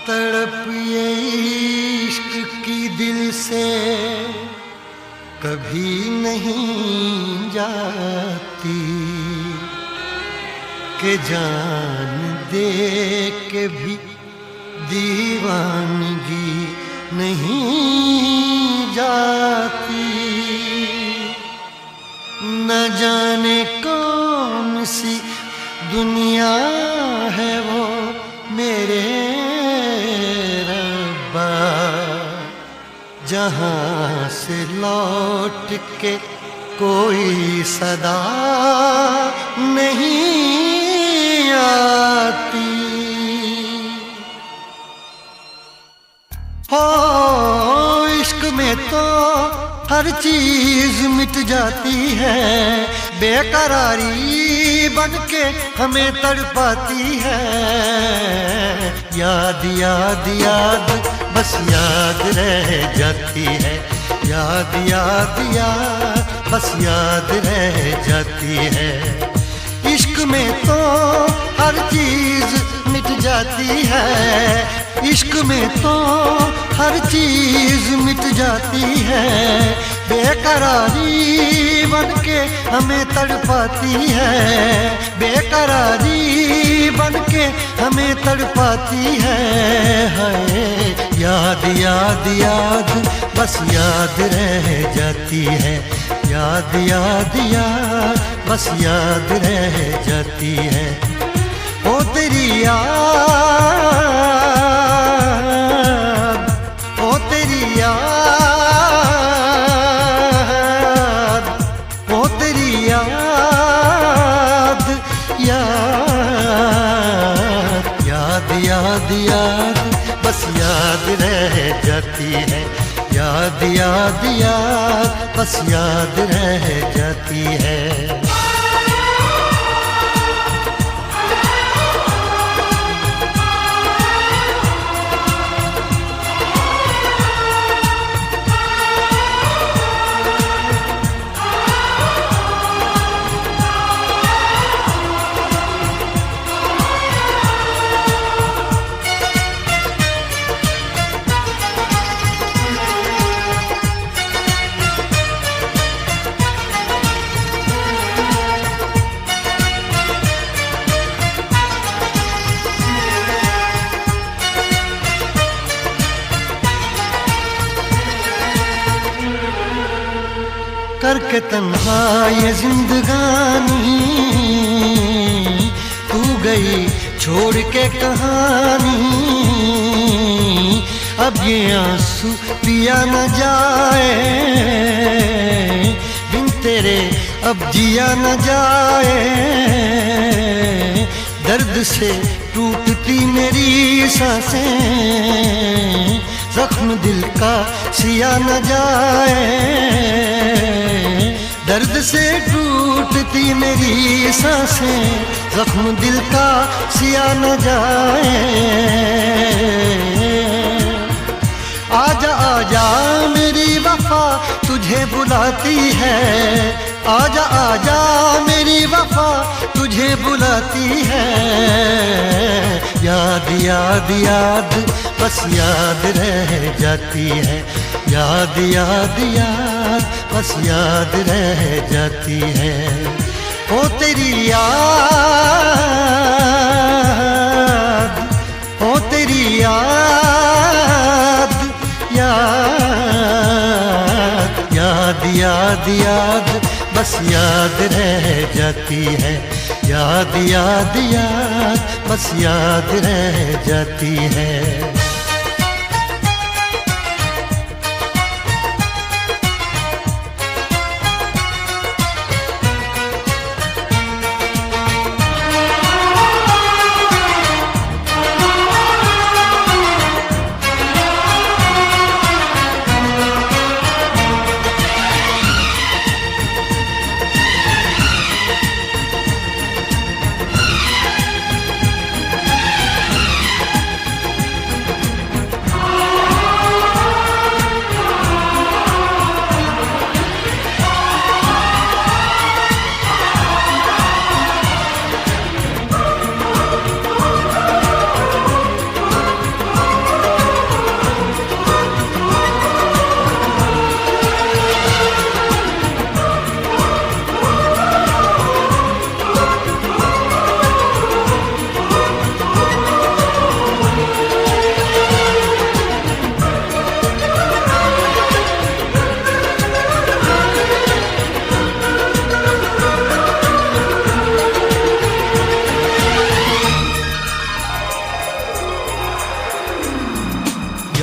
तड़प ये इश्क की दिल से कभी नहीं जाती कि जान दे के भी दीवानगी नहीं जाती। न जाने कौन सी दुनिया है वो मेरे रब्बा, जहाँ से लौट के कोई सदा नहीं आती। हो इश्क में तो हर चीज मिट जाती है, बेकरारी बनके हमें तड़पाती है। याद याद याद बस याद रह जाती है, याद याद याद बस याद रह जाती है। इश्क में तो हर चीज मिट जाती है, इश्क में तो हर चीज मिट जाती है। बेकरारी बनके हमें तड़पाती है, बेकरारी बनके हमें तड़पाती है। हाय याद याद याद बस याद रह जाती है, याद याद याद बस याद रह जाती है। ओ तेरी याद, ओ तेरी याद, ओ तेरी याद, याद याद याद याद बस याद रह जाती है, याद याद याद बस याद रह जाती है। करके तन्हा ये जिंदगानी तू गई छोड़ के कहानी। अब ये आंसू पिया न जाए, बिन तेरे अब जिया न जाए। दर्द से टूटती मेरी सांसें, जख्म दिल का सिया न जाए। दर्द से टूटती मेरी सांसें, जख्म दिल का सिया न जाए। आजा आजा मेरी वफा तुझे बुलाती है, आजा आजा मेरी वफा तुझे बुलाती है। याद याद याद बस याद रह जाती है, याद याद याद बस याद रह जाती है। ओ तेरी याद, ओ तेरी याद, याद याद याद याद बस याद रह जाती है, याद याद याद बस याद रह जाती है।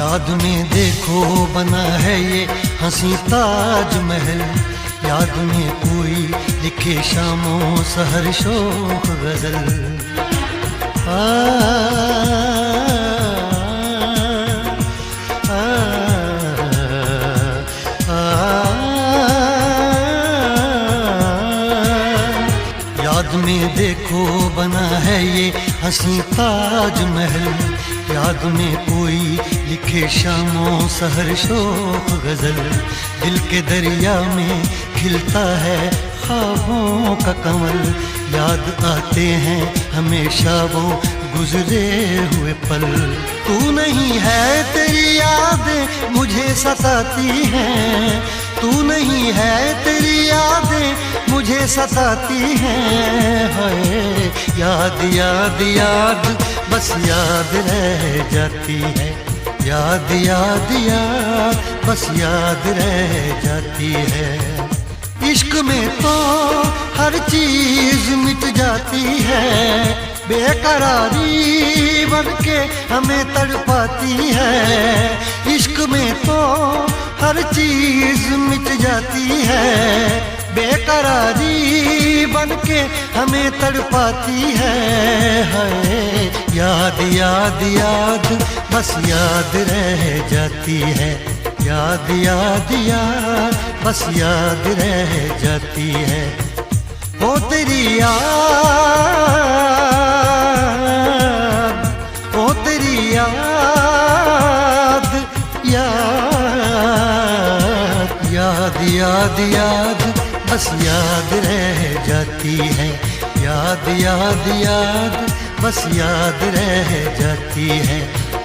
याद में देखो बना है ये हंसी ताजमहल, याद में कोई लिखे शामों सहर शोख गजल। याद में देखो बना है ये हंसी ताजमहल, याद में कोई लिखे शामों सहर शोक गजल। दिल के दरिया में खिलता है ख्वाबों का कमल, याद आते हैं हमेशा वो गुजरे हुए पल। तू नहीं है तेरी यादें मुझे सताती हैं, तू नहीं है तेरी यादें मुझे सताती हैं। हाय याद याद याद बस याद रह जाती है, याद याद याद बस याद रह जाती है। इश्क में तो हर चीज मिट जाती है, बेकरारी बनके हमें तड़पाती है। इश्क में तो हर चीज मिट जाती है, बेकरारी बनके हमें तड़पाती है। हाय याद याद याद बस याद रह जाती है, याद याद याद बस याद रह जाती है। ओ तेरी याद, ओ तेरी याद, याद याद याद याद बस याद रह जाती है, याद याद याद बस याद रह जाती है।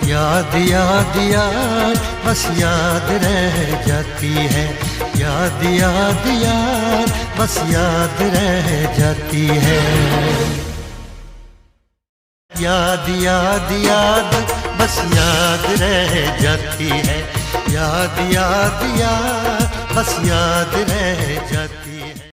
याद याद याद बस याद रह जाती है, याद याद याद बस याद रह जाती है। याद याद याद बस याद रह जाती है, याद याद याद बस याद रह जाती है।